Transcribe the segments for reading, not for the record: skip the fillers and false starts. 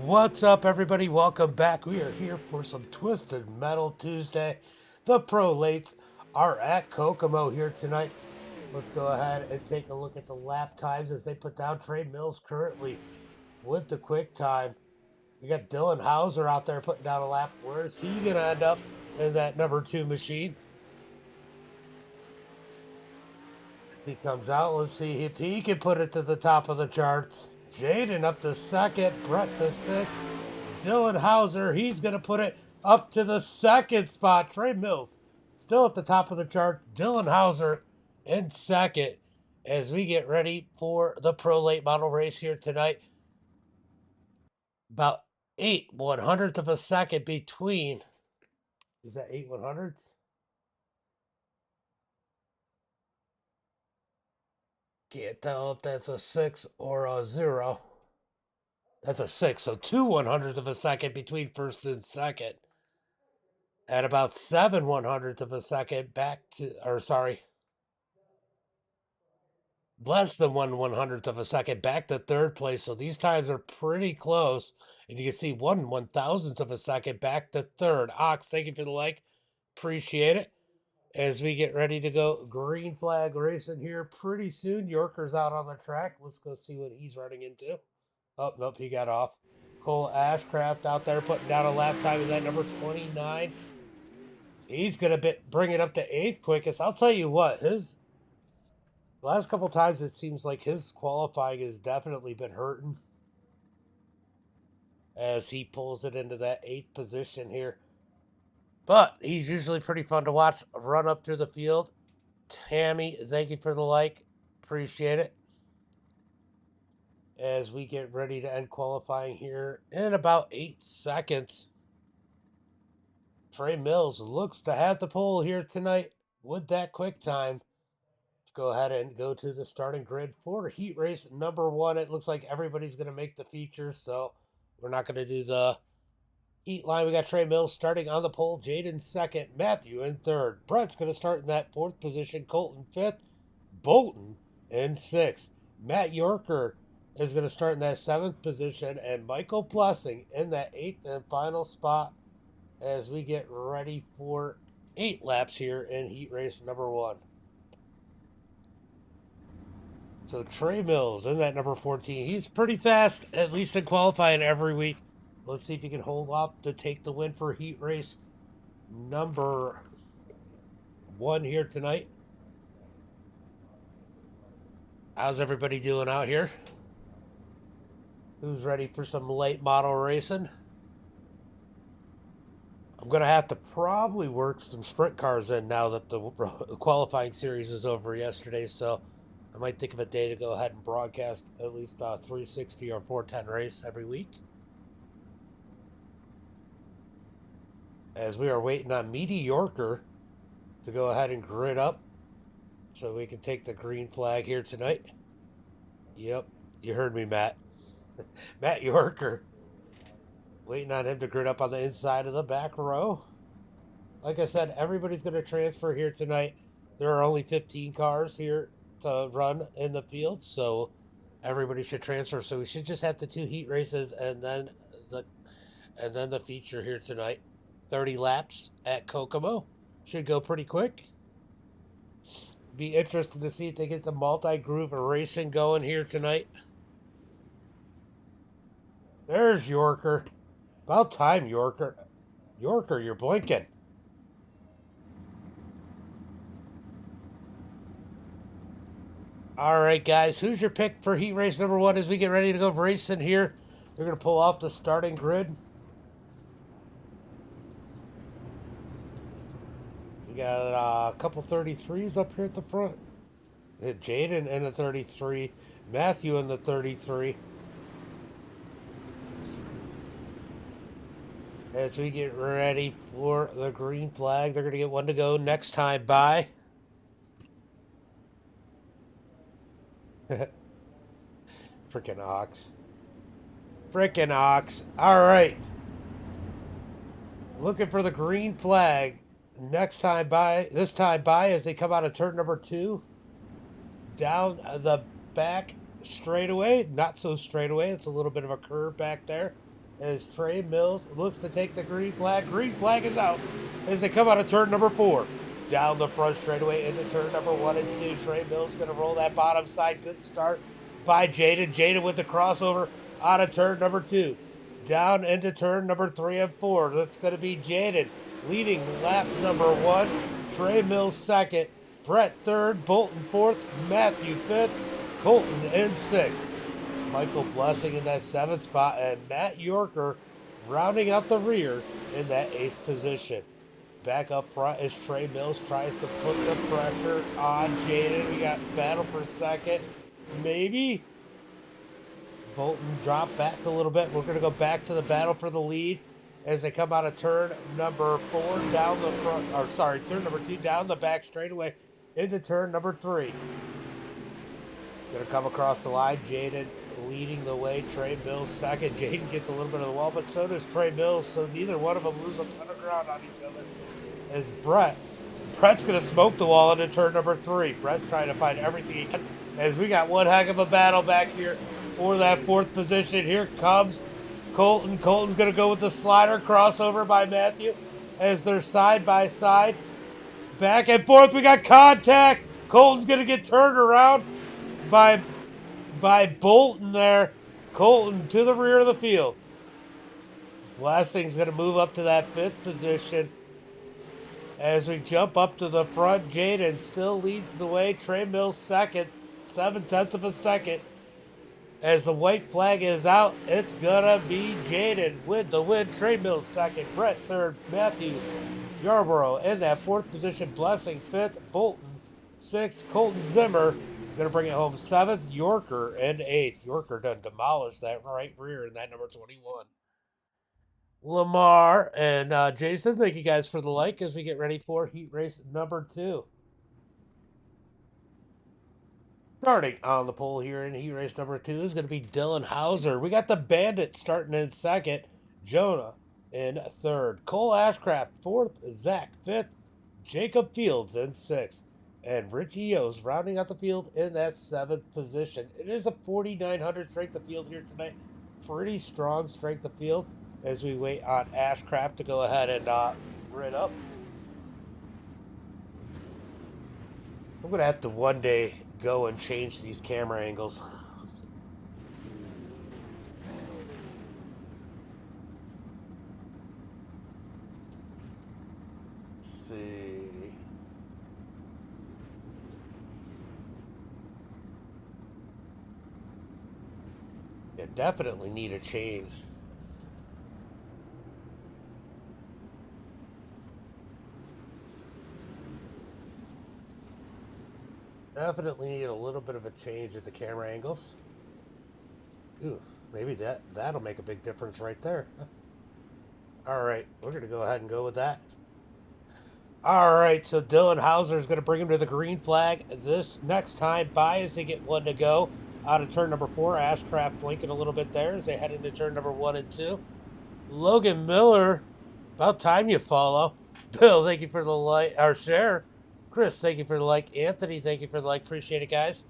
What's up, everybody? Welcome back. We are here for some Twisted Metal Tuesday. The pro lates are at Kokomo here tonight. Let's go ahead and take a look at the lap times as they put down Trey Mills currently with the quick time. We got Dylan Hauser out there putting down a lap. Where's he going to end up in that number 2 machine? He comes out. Let's see if he can put it to the top of the charts. Jaden up to second. Brett to sixth. Dylan Hauser, he's going to put it up to the second spot. Trey Mills still at the top of the chart. Dylan Hauser in second as we get ready for the pro late model race here tonight. About 8/100th of a second between. Is that 8/100ths? Can't tell if that's a 6 or a 0. That's a 6, so 2/100ths of a second between first and second. At about 7/100ths of a second back to, or sorry, less than 1/100th of a second back to third place. So these times are pretty close. And you can see 1/1000th of a second back to third. Ox, thank you for the like. Appreciate it. As we get ready to go green flag racing here pretty soon. Yorker's out on the track. Let's go see what he's running into. Oh, nope, he got off. Cole Ashcraft out there putting down a lap time in that number 29. He's going to bring it up to 8th quickest. I'll tell you what, his last couple times it seems like his qualifying has definitely been hurting as he pulls it into that 8th position here. But he's usually pretty fun to watch run up through the field. Tammy, thank you for the like. Appreciate it. As we get ready to end qualifying here in about 8 seconds. Trey Mills looks to have the pole here tonight with that quick time. Let's go ahead and go to the starting grid for heat race number 1. It looks like everybody's going to make the features, so we're not going to do the heat line. We got Trey Mills starting on the pole. Jaden second. Matthew in third. Brett's going to start in that 4th position. Colton 5th. Bolton in 6th. Matt Yorker is going to start in that 7th position. And Michael Blessing in that 8th and final spot as we get ready for 8 laps here in heat race number 1. So Trey Mills in that number 14. He's pretty fast, at least in qualifying every week. Let's see if he can hold off to take the win for heat race number 1 here tonight. How's everybody doing out here? Who's ready for some late model racing? I'm going to have to probably work some sprint cars in now that the qualifying series is over yesterday, so I might think of a day to go ahead and broadcast at least a 360 or 410 race every week. As we are waiting on Meaty Yorker to go ahead and grid up so we can take the green flag here tonight. Yep, you heard me, Matt. Matt Yorker. Waiting on him to grid up on the inside of the back row. Like I said, everybody's going to transfer here tonight. There are only 15 cars here to run in the field, so everybody should transfer. So we should just have the 2 heat races and then the feature here tonight. 30 laps at Kokomo. Should go pretty quick. Be interested to see if they get the multi-group racing going here tonight. There's Yorker. About time, Yorker. Yorker, you're blinking. All right, guys. Who's your pick for heat race number 1 as we get ready to go racing here? They're going to pull off the starting grid. We got a couple 33s up here at the front. Jaden in the 33. Matthew in the 33. As we get ready for the green flag, they're going to get 1 to go next time by. Freaking Ox. Freaking Ox. All right. Looking for the green flag next time by. This time by as they come out of turn number 2. Down the back straightaway. Not so straightaway. It's a little bit of a curve back there. as Trey Mills looks to take the green flag. Green flag is out as they come out of turn number 4. Down the front straightaway into turn number 1 and 2. Trey Mills going to roll that bottom side. Good start by Jaden. Jaden with the crossover out of turn number 2. Down into turn number 3 and 4. That's going to be Jaden leading lap number 1. Trey Mills second. Brett third. Bolton fourth. Matthew fifth. Colton in sixth. Michael Blessing in that 7th spot, and Matt Yorker rounding out the rear in that 8th position. Back up front as Trey Mills tries to put the pressure on Jaden. We got battle for second. Maybe. Bolton dropped back a little bit. We're going to go back to the battle for the lead as they come out of turn number 4 down the front, or sorry, turn number 2 down the back straightaway into turn number 3. Going to come across the line. Jaden leading the way. Trey Mills second. Jaden gets a little bit of the wall, but so does Trey Mills, so neither one of them lose a ton of ground on each other. As Brett's going to smoke the wall into turn number 3. Brett's trying to find everything he can, as we got one heck of a battle back here for that 4th position. Here comes Colton. Colton's going to go with the slider crossover by Matthew as they're side by side. Back and forth. We got contact. Colton's going to get turned around by Bolton there. Colton to the rear of the field. Blessing's going to move up to that 5th position. As we jump up to the front, Jaden still leads the way. Trey Mills second, 7/10 of a second. As the white flag is out, it's going to be Jaden with the win. Trey Mills second, Brett third, Matthew Yarborough in that 4th position. Blessing 5th, Bolton 6th, Colton Zimmer going to bring it home 7th, Yorker in 8th. Yorker done demolished that right rear in that number 21. Lamar and Jason, thank you guys for the like as we get ready for heat race number 2. Starting on the pole here in heat race number 2 is going to be Dylan Hauser. We got the Bandit starting in 2nd, Jonah in 3rd, Cole Ashcraft 4th, Zach 5th, Jacob Fields in 6th, and Richie O's rounding out the field in that 7th position. It is a 4,900 strength of field here tonight. Pretty strong strength of field as we wait on Ashcraft to go ahead and grid up. I'm going to have to one day go and change these camera angles. Let's see. Yeah, definitely need a change. Definitely need a little bit of a change at the camera angles. Ooh, maybe that'll make a big difference right there. All right, we're going to go ahead and go with that. All right, so Dylan Hauser is going to bring him to the green flag this next time by as they get one to go. Out of turn number 4, Ashcraft blinking a little bit there as they head into turn number 1 and 2. Logan Miller, about time you follow. Bill, thank you for the like, or share. Chris, thank you for the like. Anthony, thank you for the like. Appreciate it, guys.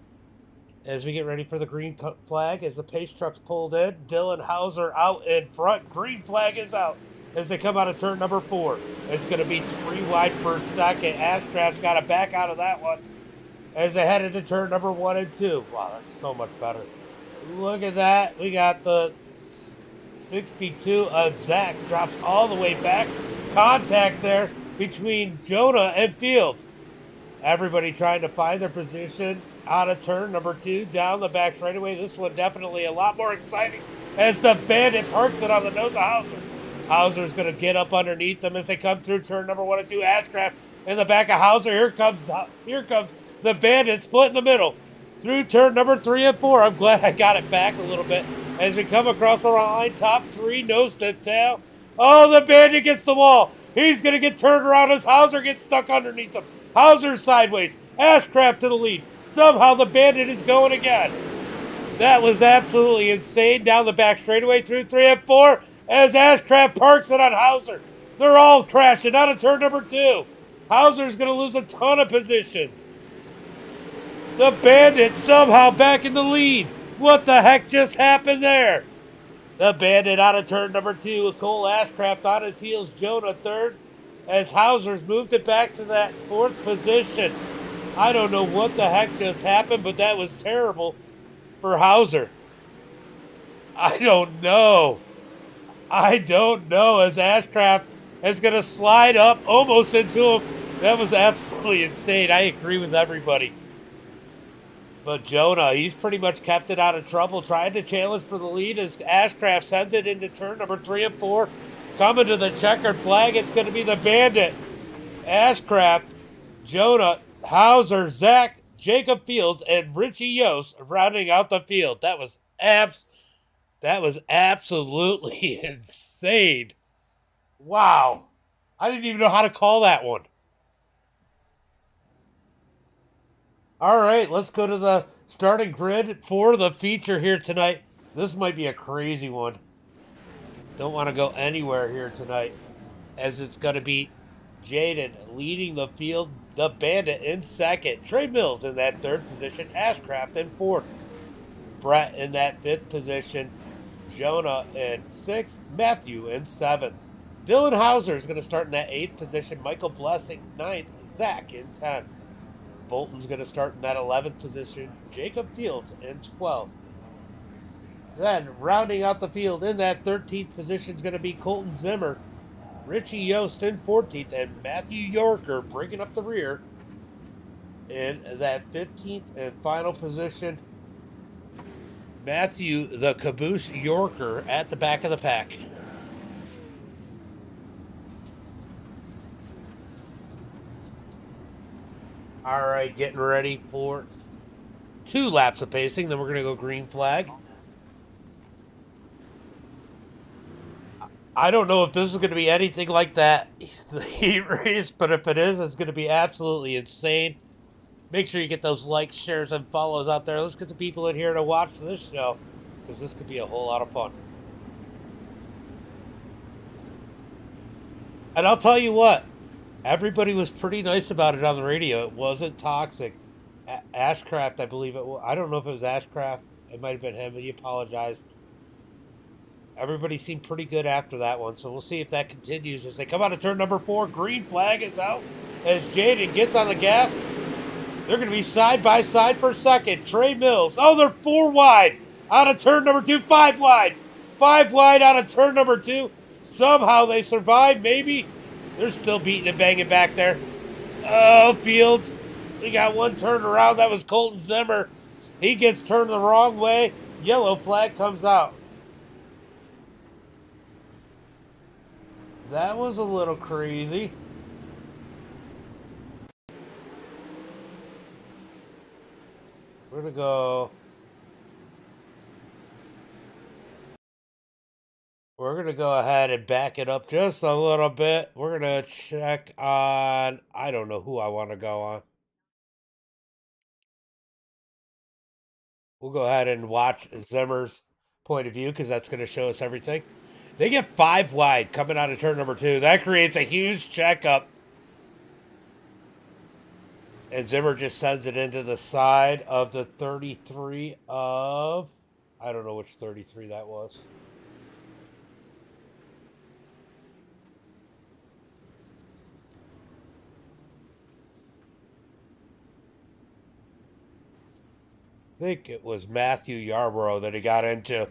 As we get ready for the green flag, as the pace truck's pulled in, Dylan Hauser out in front. Green flag is out as they come out of turn number 4. It's going to be 3 wide per second. Ashcraft's got to back out of that one as they head into turn number 1 and 2. Wow, that's so much better. Look at that. We got the 62 of Zach drops all the way back. Contact there between Jonah and Fields. Everybody trying to find their position out of turn number 2 down the back straightaway. This one definitely a lot more exciting as the Bandit parks it on the nose of Hauser. Hauser's going to get up underneath them as they come through turn number 1 and 2. Ashcraft in the back of Hauser. Here comes the Bandit split in the middle through turn number 3 and 4. I'm glad I got it back a little bit as we come across the line. Top 3 nose to tail. Oh, the Bandit gets the wall. He's going to get turned around as Hauser gets stuck underneath him. Hauser sideways. Ashcraft to the lead. Somehow the Bandit is going again. That was absolutely insane. Down the back straightaway through 3 and 4 as Ashcraft parks it on Hauser. They're all crashing out of turn number 2. Hauser's going to lose a ton of positions. The Bandit somehow back in the lead. What the heck just happened there? The Bandit out of turn number 2 with Cole Ashcraft on his heels. Jonah third as Hauser's moved it back to that 4th position. I don't know what the heck just happened, but that was terrible for Hauser. I don't know. As Ashcraft is going to slide up almost into him. That was absolutely insane. I agree with everybody. But Jonah, he's pretty much kept it out of trouble, trying to challenge for the lead as Ashcraft sends it into turn number 3 and 4. Coming to the checkered flag, it's going to be the Bandit. Ashcraft, Jonah, Hauser, Zach, Jacob Fields, and Richie Yost rounding out the field. That was absolutely insane. Wow. I didn't even know how to call that one. All right, let's go to the starting grid for the feature here tonight. This might be a crazy one. Don't want to go anywhere here tonight, as it's going to be Jaden leading the field, the Bandit in second, Trey Mills in that 3rd position, Ashcraft in 4th, Brett in that 5th position, Jonah in 6th, Matthew in 7th. Dylan Hauser is going to start in that 8th position, Michael Blessing 9th, Zach in 10th. Bolton's going to start in that 11th position, Jacob Fields in 12th. Then, rounding out the field in that 13th position is going to be Colton Zimmer, Richie Yost in 14th, and Matthew Yorker bringing up the rear in that 15th and final position. Matthew the Caboose Yorker at the back of the pack. All right, getting ready for 2 laps of pacing. Then we're going to go green flag. I don't know if this is going to be anything like that, the heat race, but if it is, it's going to be absolutely insane. Make sure you get those likes, shares, and follows out there. Let's get some people in here to watch this show, because this could be a whole lot of fun. And I'll tell you what, everybody was pretty nice about it on the radio. It wasn't toxic. Ashcraft, I believe it was. I don't know if it was Ashcraft. It might have been him, but he apologized. Everybody seemed pretty good after that one, so we'll see if that continues as they come out of turn number 4. Green flag is out as Jaden gets on the gas. They're going to be side by side for second. Trey Mills. Oh, they're 4 wide out of turn number 2. 5 wide. 5 wide out of turn number 2. Somehow they survive, maybe. They're still beating and banging back there. Oh, Fields. They got one turn around. That was Colton Zimmer. He gets turned the wrong way. Yellow flag comes out. That was a little crazy. We're going to go. We're going to go ahead and back it up just a little bit. We're going to check on. I don't know who I want to go on. We'll go ahead and watch Zimmer's point of view because that's going to show us everything. They get 5 wide coming out of turn number 2. That creates a huge checkup. And Zimmer just sends it into the side of the 33 of... I don't know which 33 that was. I think it was Matthew Yarborough that he got into.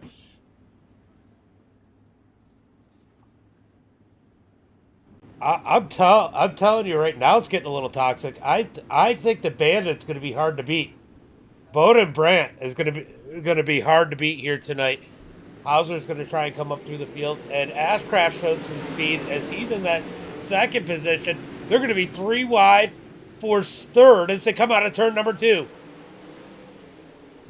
I'm telling you right now, it's getting a little toxic. I think the Bandit's going to be hard to beat. Bowden Brandt is going to be hard to beat here tonight. Hauser's going to try and come up through the field, and Ashcraft showed some speed as he's in that 2nd position. They're going to be 3 wide for 3rd as they come out of turn number 2.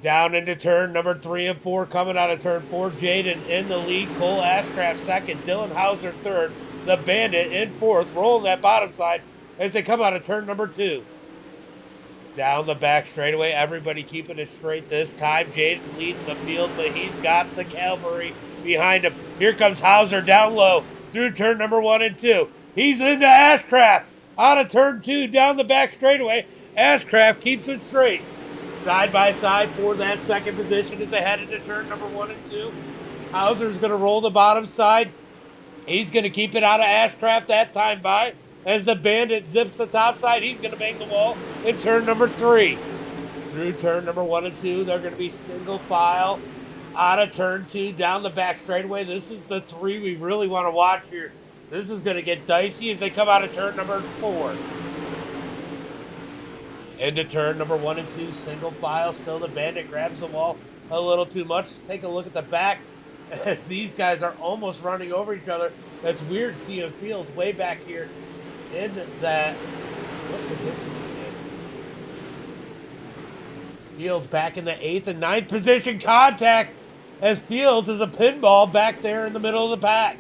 Down into turn number 3 and 4, coming out of turn 4. Jaden in the lead. Cole Ashcraft 2nd. Dylan Hauser 3rd. The Bandit in 4th, rolling that bottom side as they come out of turn number 2. Down the back straightaway, everybody keeping it straight this time. Jaden leading the field, but he's got the cavalry behind him. Here comes Hauser down low through turn number 1 and 2. He's into Ashcraft out of turn 2, down the back straightaway. Ashcraft keeps it straight. Side by side for that 2nd position as they head into turn number 1 and 2. Hauser's going to roll the bottom side. He's going to keep it out of Ashcraft that time by. As the Bandit zips the top side, he's going to make the wall in turn number 3. Through turn number 1 and 2, they're going to be single file out of turn 2, down the back straightaway. This is the 3 we really want to watch here. This is going to get dicey as they come out of turn number 4. Into turn number 1 and 2, single file. Still the Bandit grabs the wall a little too much. Take a look at the back as these guys are almost running over each other. That's weird seeing Fields way back here in that. What position is he in? Fields back in the 8th and 9th position. Contact as Fields is a pinball back there in the middle of the pack.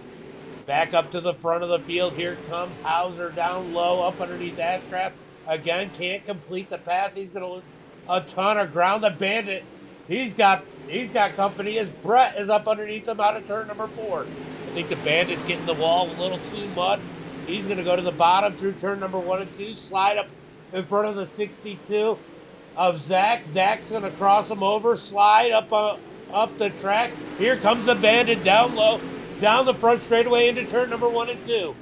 Back up to the front of the field. Here comes Hauser down low, up underneath Ashcraft. Again, can't complete the pass. He's going to lose a ton of ground. The Bandit, he's got company as Brett is up underneath him out of turn number 4. I think the Bandit's getting the wall a little too much. He's going to go to the bottom through turn number 1 and 2. Slide up in front of the 62 of Zach. Zach's going to cross him over. Slide up the track. Here comes the Bandit down low, down the front straightaway into turn number 1 and 2.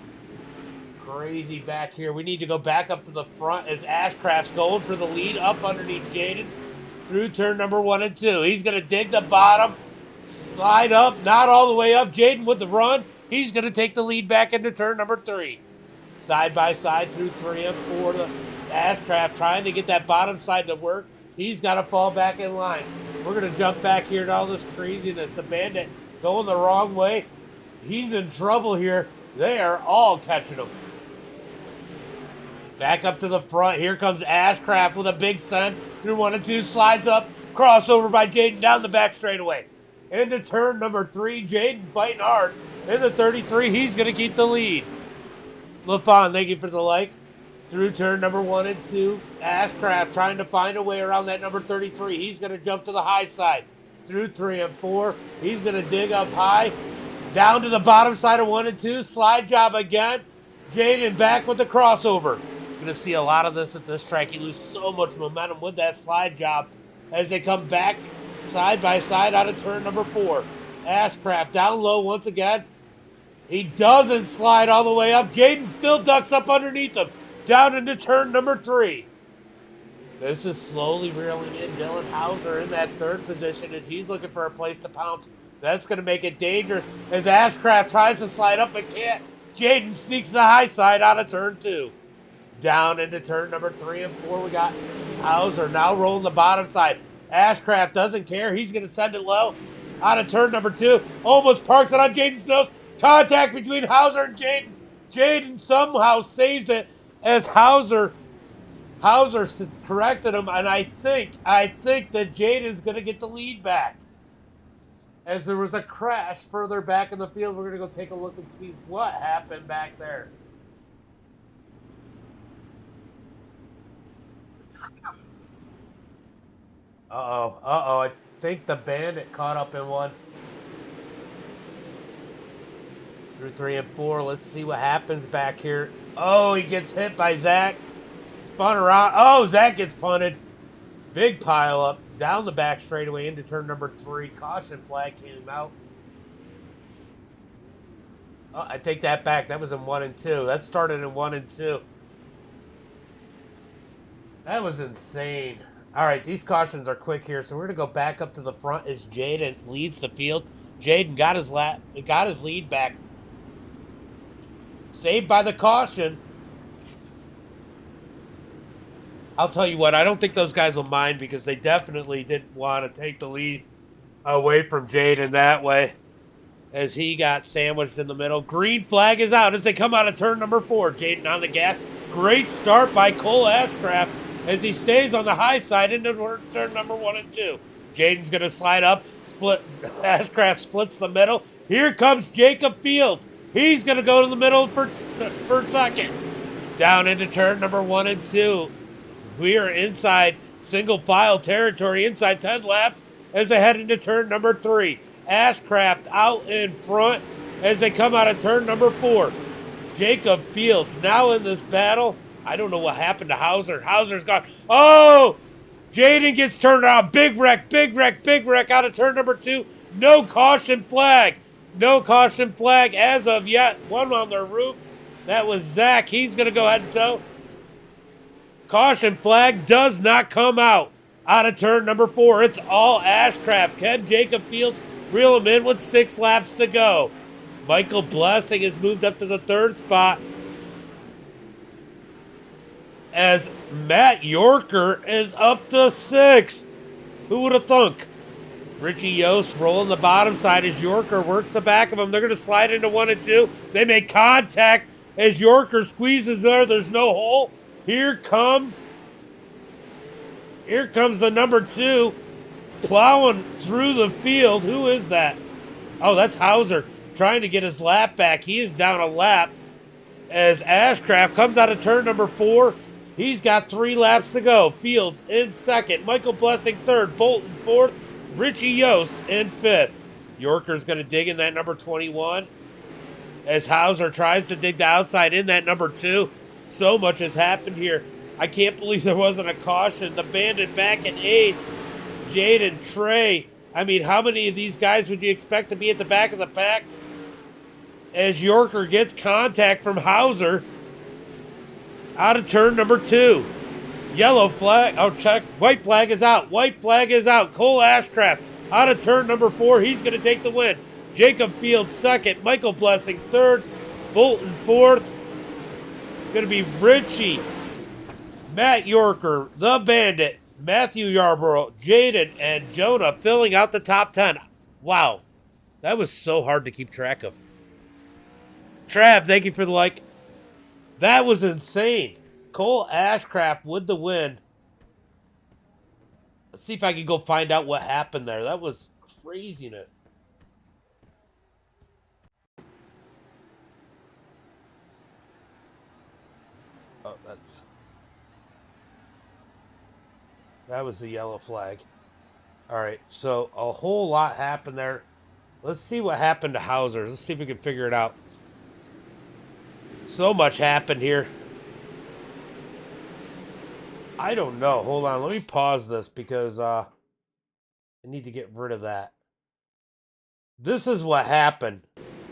Crazy back here. We need to go back up to the front as Ashcraft's going for the lead up underneath Jaden through turn number 1 and 2. He's going to dig the bottom, slide up, not all the way up. Jaden with the run. He's going to take the lead back into turn number 3. Side by side through 3 and 4. The Ashcraft trying to get that bottom side to work. He's got to fall back in line. We're going to jump back here to all this craziness. The Bandit going the wrong way. He's in trouble here. They are all catching him. Back up to the front. Here comes Ashcraft with a big send through 1 and 2. Slides up. Crossover by Jaden down the back straightaway. Into turn number 3. Jaden fighting hard. In the 33, he's going to keep the lead. LaFon, thank you for the like. Through turn number 1 and 2. Ashcraft trying to find a way around that number 33. He's going to jump to the high side. Through 3 and 4. He's going to dig up high. Down to the bottom side of 1 and 2. Slide job again. Jaden back with the crossover. Going to see a lot of this at this track. You lose so much momentum with that slide job as they come back side by side out of turn number 4. Ashcraft down low once again. He doesn't slide all the way up. Jaden still ducks up underneath him. Down into turn number 3. This is slowly reeling in Dylan Hauser in that 3rd position as he's looking for a place to pounce. That's going to make it dangerous as Ashcraft tries to slide up and can't. Jaden sneaks the high side out of turn 2. Down into turn number 3 and 4. We got Hauser now rolling the bottom side. Ashcraft doesn't care. He's going to send it low out of turn number 2. Almost parks it on Jaden's nose. Contact between Hauser and Jaden. Jaden somehow saves it as Hauser corrected him. And I think that Jaden's going to get the lead back. As there was a crash further back in the field. We're going to go take a look and see what happened back there. I think the Bandit caught up in one. Through 3 and 4. Let's see what happens back here. Oh, he gets hit by Zach. Spun around. Oh, Zach gets punted. Big pile up. Down the back straightaway into turn number 3. Caution flag came out. Oh, I take that back. That was in 1 and 2. That started in 1 and 2. That was insane. All right, these cautions are quick here, so we're going to go back up to the front as Jaden leads the field. Jaden got his lead back. Saved by the caution. I'll tell you what, I don't think those guys will mind because they definitely didn't want to take the lead away from Jaden that way as he got sandwiched in the middle. Green flag is out as they come out of turn number 4. Jaden on the gas. Great start by Cole Ashcraft as he stays on the high side into turn number 1 and 2. Jaden's going to slide up. Ashcraft splits the middle. Here comes Jacob Fields. He's going to go to the middle for second. Down into turn number 1 and 2. We are inside single file territory, inside 10 laps as they head into turn number 3. Ashcraft out in front as they come out of turn number 4. Jacob Fields now in this battle. I don't know what happened to Hauser. Hauser's gone. Oh! Jaden gets turned around. Big wreck out of turn number 2. No caution flag. No caution flag as of yet. One on the roof. That was Zach. He's going to go ahead and tow. Caution flag does not come out of turn number 4. It's all Ashcraft. Can Jacob Fields reel him in with 6 laps to go? Michael Blessing has moved up to the 3rd spot as Matt Yorker is up to 6th. Who would have thunk? Richie Yost rolling the bottom side as Yorker works the back of him. They're going to slide into 1 and 2. They make contact as Yorker squeezes there. There's no hole. Here comes the number 2 plowing through the field. Who is that? Oh, that's Hauser trying to get his lap back. He is down a lap as Ashcraft comes out of turn number 4. He's got 3 laps to go. Fields in 2nd. Michael Blessing 3rd. Bolton 4th. Richie Yost in 5th. Yorker's going to dig in that number 21 as Hauser tries to dig the outside in that number 2. So much has happened here. I can't believe there wasn't a caution. The Bandit back in 8th. Jaden, Trey. I mean, how many of these guys would you expect to be at the back of the pack? As Yorker gets contact from Hauser out of turn number 2. Yellow flag. Oh, check. White flag is out. White flag is out. Cole Ashcraft out of turn number 4. He's going to take the win. Jacob Fields 2nd. Michael Blessing 3rd. Bolton 4th. Going to be Richie. Matt Yorker, the Bandit, Matthew Yarborough, Jaden, and Jonah filling out the top 10. Wow. That was so hard to keep track of. Trav, thank you for the like. That was insane. Cole Ashcraft with the win. Let's see if I can go find out what happened there. That was craziness. Oh, that was the yellow flag. All right, so a whole lot happened there. Let's see what happened to Hauser. Let's see if we can figure it out. So much happened here. I don't know. Hold on. Let me pause this because I need to get rid of that. This is what happened.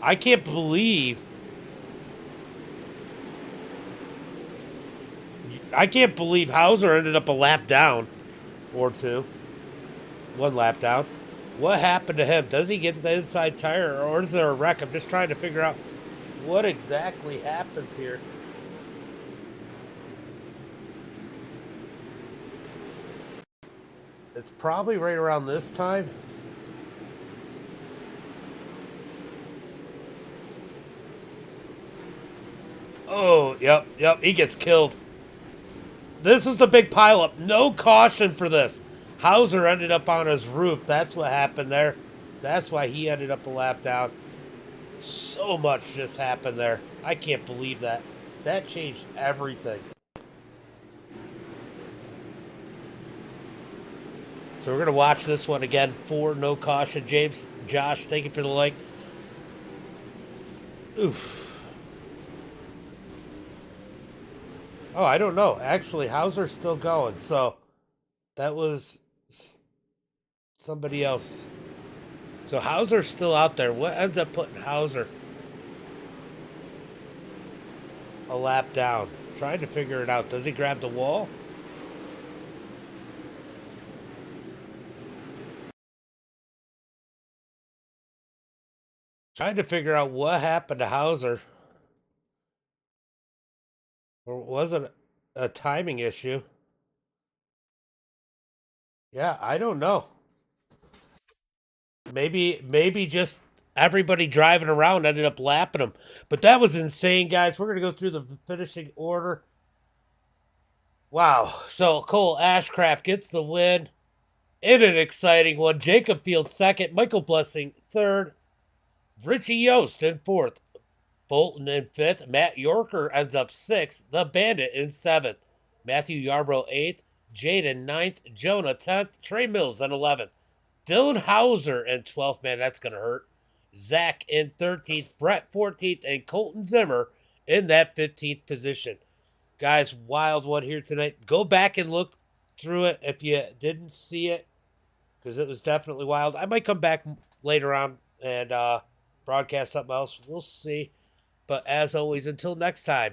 I can't believe. Hauser ended up a lap down or 2. 1 lap down. What happened to him? Does he get the inside tire or is there a wreck? I'm just trying to figure out what exactly happens here. It's probably right around this time. Oh, yep. He gets killed. This is the big pileup. No caution for this. Hauser ended up on his roof. That's what happened there. That's why he ended up a lap down. So much just happened there. I can't believe that. That changed everything. So we're going to watch this one again for no caution. James, Josh, thank you for the like. Oof. Oh, I don't know. Actually, Hauser's still going. So that was somebody else. So Hauser's still out there. What ends up putting Hauser a lap down? Trying to figure it out. Does he grab the wall? Trying to figure out what happened to Hauser. Or was it a timing issue? Yeah, I don't know. Maybe just everybody driving around ended up lapping him. But that was insane, guys. We're going to go through the finishing order. Wow. So Cole Ashcraft gets the win in an exciting one. Jacob Fields 2nd. Michael Blessing 3rd. Richie Yost in 4th. Bolton in 5th. Matt Yorker ends up 6th. The Bandit in 7th. Matthew Yarbrough 8th. Jaden 9th. Jonah 10th. Trey Mills in 11th. Dylan Hauser in 12th. Man, that's going to hurt. Zach in 13th. Brett 14th. And Colton Zimmer in that 15th position. Guys, wild one here tonight. Go back and look through it if you didn't see it. because it was definitely wild. I might come back later on and broadcast something else. We'll see. But as always, until next time.